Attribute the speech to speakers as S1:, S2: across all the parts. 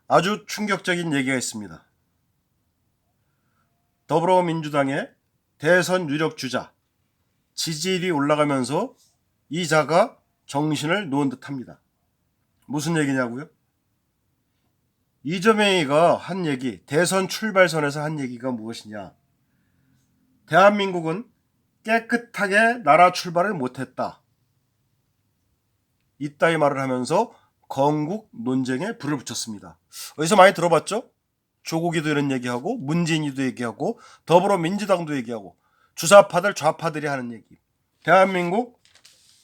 S1: 아주 충격적인 얘기가 있습니다. 더불어민주당의 대선 유력 주자, 지지율이 올라가면서 이 자가 정신을 놓은 듯합니다. 무슨 얘기냐고요? 이재명이가 한 얘기, 대선 출발선에서 한 얘기가 무엇이냐? 대한민국은 깨끗하게 나라 출발을 못했다. 이따위 말을 하면서 건국 논쟁에 불을 붙였습니다. 어디서 많이 들어봤죠? 조국이도 이런 얘기하고 문재인이도 얘기하고 더불어민주당도 얘기하고 주사파들 좌파들이 하는 얘기. 대한민국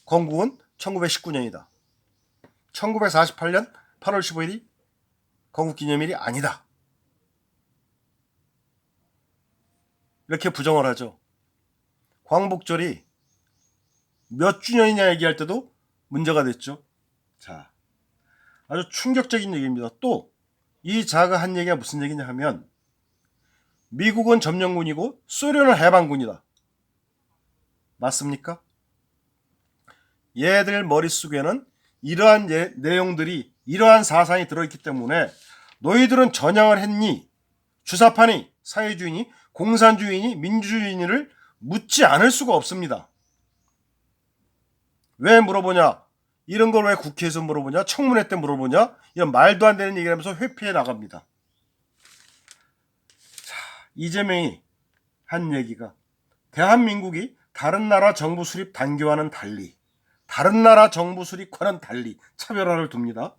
S1: 건국은 1919년이다. 1948년 8월 15일이 건국기념일이 아니다. 이렇게 부정을 하죠. 광복절이 몇 주년이냐 얘기할 때도 문제가 됐죠. 자, 아주 충격적인 얘기입니다. 또 이 자가 한 얘기가 무슨 얘기냐 하면 미국은 점령군이고 소련은 해방군이다. 맞습니까? 얘들 머릿속에는 이러한 내용들이, 이러한 사상이 들어있기 때문에 너희들은 전향을 했니? 주사파니? 사회주의니? 공산주의니? 민주주의니를 묻지 않을 수가 없습니다. 왜 물어보냐? 이런 걸 왜 국회에서 물어보냐? 청문회 때 물어보냐? 이런 말도 안 되는 얘기를 하면서 회피해 나갑니다. 자, 이재명이 한 얘기가 대한민국이 다른 나라 정부 수립 단계와는 달리, 다른 나라 정부 수립과는 달리 차별화를 둡니다.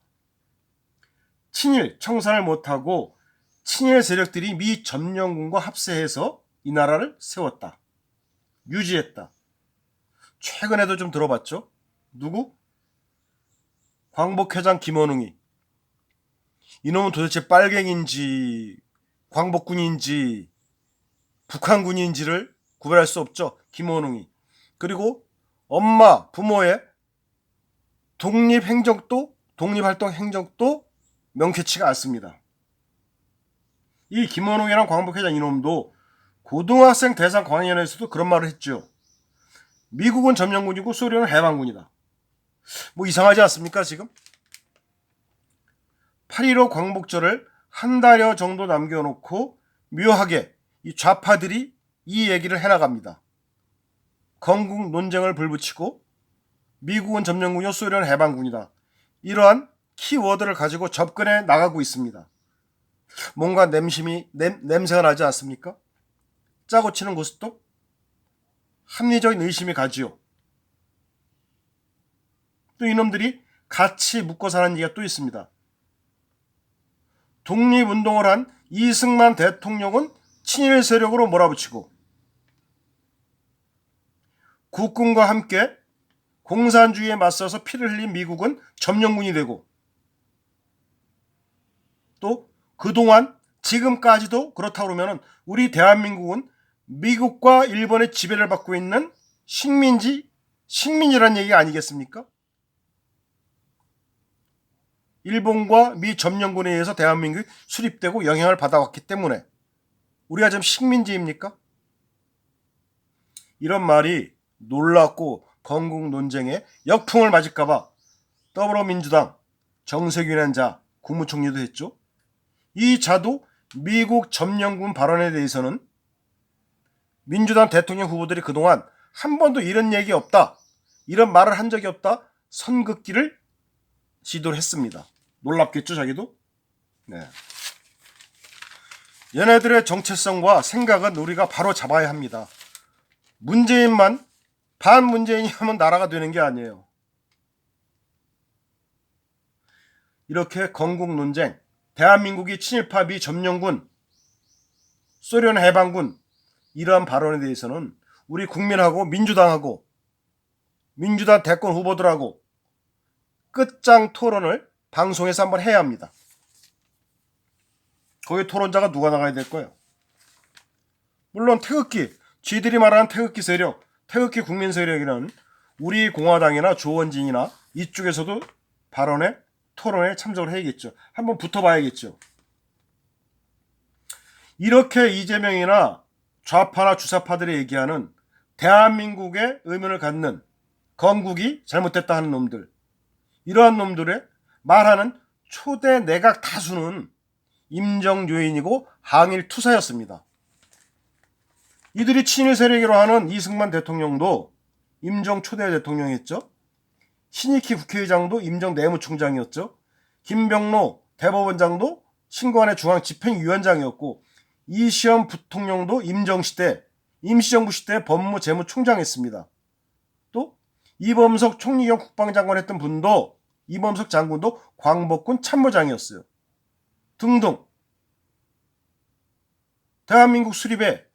S1: 친일 청산을 못하고 친일 세력들이 미 점령군과 합세해서 이 나라를 세웠다. 유지했다. 최근에도 좀 들어봤죠? 누구? 광복회장 김원웅이. 이놈은 도대체 빨갱인지 광복군인지 북한군인지를 구별할 수 없죠. 김원웅이. 그리고 엄마, 부모의 독립활동 행적도 명쾌치가 않습니다. 이 김원웅이랑 광복회장 이놈도 고등학생 대상 강연에서도 그런 말을 했죠. 미국은 점령군이고 소련은 해방군이다. 뭐 이상하지 않습니까 지금? 8.15 광복절을 한 달여 정도 남겨놓고 묘하게 이 좌파들이 이 얘기를 해나갑니다. 건국 논쟁을 불붙이고 미국은 점령군이요 소련은 해방군이다. 이러한 키워드를 가지고 접근해 나가고 있습니다. 뭔가 냄새가 나지 않습니까? 짜고 치는 것도 합리적인 의심이 가지요. 또 이놈들이 같이 묶어 사는 얘기가 또 있습니다. 독립운동을 한 이승만 대통령은 친일 세력으로 몰아붙이고 국군과 함께 공산주의에 맞서서 피를 흘린 미국은 점령군이 되고 또 그동안 지금까지도 그렇다고 그러면 우리 대한민국은 미국과 일본의 지배를 받고 있는 식민이란 얘기 아니겠습니까? 일본과 미 점령군에 의해서 대한민국이 수립되고 영향을 받아왔기 때문에 우리가 지금 식민지입니까? 이런 말이 놀랍고 건국 논쟁에 역풍을 맞을까봐 더불어민주당 정세균이라는 자 국무총리도 했죠. 이 자도 미국 점령군 발언에 대해서는 민주당 대통령 후보들이 그동안 한 번도 이런 얘기 없다, 이런 말을 한 적이 없다, 선긋기를 시도를 했습니다. 놀랍겠죠 자기도? 네. 얘네들의 정체성과 생각은 우리가 바로 잡아야 합니다. 문재인만 반문재인이 하면 나라가 되는 게 아니에요. 이렇게 건국 논쟁, 대한민국이 친일파 미 점령군, 소련 해방군 이러한 발언에 대해서는 우리 국민하고 민주당하고 민주당 대권 후보들하고 끝장 토론을 방송에서 한번 해야 합니다. 거기 토론자가 누가 나가야 될 거예요? 물론 태극기, 쥐들이 말하는 태극기 세력, 태극기 국민 세력이라는 우리 공화당이나 조원진이나 이쪽에서도 발언에 토론에 참석을 해야겠죠. 한번 붙어봐야겠죠. 이렇게 이재명이나 좌파나 주사파들이 얘기하는 대한민국의 의문을 갖는 건국이 잘못됐다 하는 놈들, 이러한 놈들의 말하는 초대 내각 다수는 임정 요인이고 항일 투사였습니다. 이들이 친일 세력이라 하는 이승만 대통령도 임정 초대 대통령이었죠. 신익희 국회의장도 임정 내무총장이었죠. 김병로 대법원장도 신관의 중앙집행위원장이었고, 이시연 부통령도 임정시대 임시정부 시대 법무재무총장했습니다. 또 이범석 총리 겸 국방장관 했던 분도, 이범석 장군도 광복군 참모장이었어요. 등등. 대한민국 수립에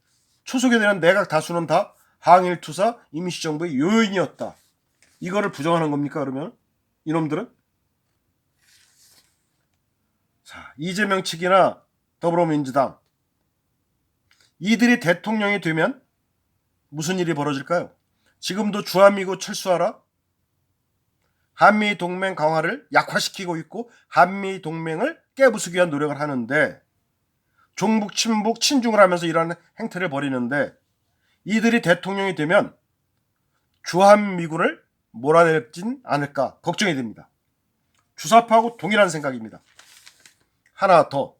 S1: 초속에 되는 내각 다수는 다 항일투사 임시정부의 요인이었다. 이거를 부정하는 겁니까, 그러면? 이놈들은? 자, 이재명 측이나 더불어민주당, 이들이 대통령이 되면 무슨 일이 벌어질까요? 지금도 주한미군 철수하라? 한미동맹 강화를 약화시키고 있고 한미동맹을 깨부수기 위한 노력을 하는데, 종북, 친북, 친중을 하면서 이러한 행태를 벌이는데, 이들이 대통령이 되면 주한미군을 몰아내진 않을까 걱정이 됩니다. 주사파하고 동일한 생각입니다. 하나 더.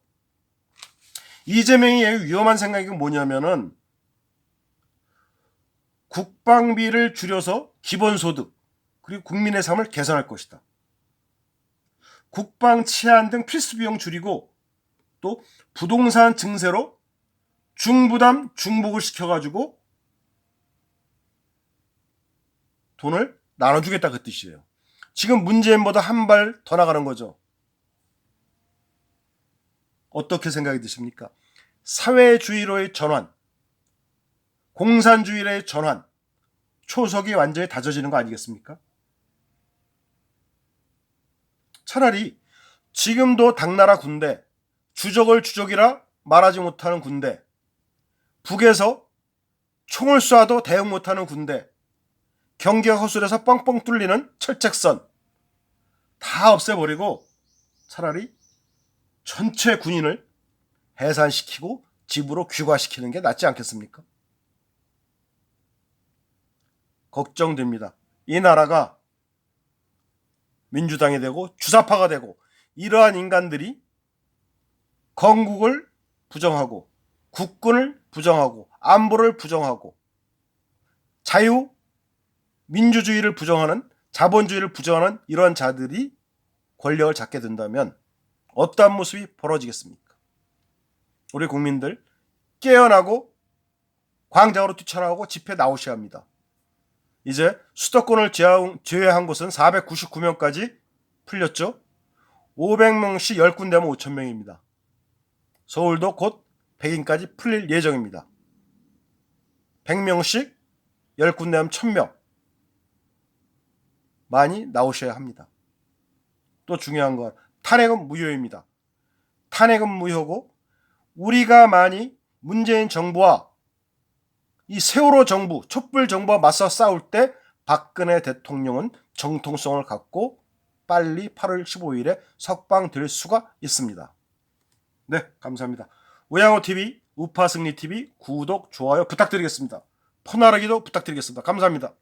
S1: 이재명이 위험한 생각이 뭐냐면은, 국방비를 줄여서 기본소득 그리고 국민의 삶을 개선할 것이다. 국방 치안 등 필수 비용 줄이고, 또 부동산 증세로 중부담 중복을 시켜가지고 돈을 나눠주겠다, 그 뜻이에요. 지금 문재인보다 한 발 더 나가는 거죠. 어떻게 생각이 드십니까? 사회주의로의 전환, 공산주의로의 전환, 초석이 완전히 다져지는 거 아니겠습니까? 차라리 지금도 당나라 군대, 주적을 주적이라 말하지 못하는 군대, 북에서 총을 쏴도 대응 못하는 군대, 경계가 허술해서 뻥뻥 뚫리는 철책선 다 없애버리고 차라리 전체 군인을 해산시키고 집으로 귀가시키는 게 낫지 않겠습니까? 걱정됩니다. 이 나라가 민주당이 되고 주사파가 되고, 이러한 인간들이 건국을 부정하고 국군을 부정하고 안보를 부정하고 자유 민주주의를 부정하는, 자본주의를 부정하는 이러한 자들이 권력을 잡게 된다면 어떠한 모습이 벌어지겠습니까? 우리 국민들 깨어나고 광장으로 뛰쳐나오고 집회 나오셔야 합니다. 이제 수도권을 제외한 곳은 499명까지 풀렸죠. 500명씩 10군데면 5,000명입니다. 서울도 곧 100인까지 풀릴 예정입니다. 100명씩 10군데면 1000명. 많이 나오셔야 합니다. 또 중요한 건 탄핵은 무효입니다. 탄핵은 무효고, 우리가 많이 문재인 정부와 이 세월호 정부, 촛불 정부와 맞서 싸울 때 박근혜 대통령은 정통성을 갖고 빨리 8월 15일에 석방될 수가 있습니다. 네, 감사합니다. 우양호TV, 우파승리TV 구독, 좋아요 부탁드리겠습니다. 퍼나르기도 부탁드리겠습니다. 감사합니다.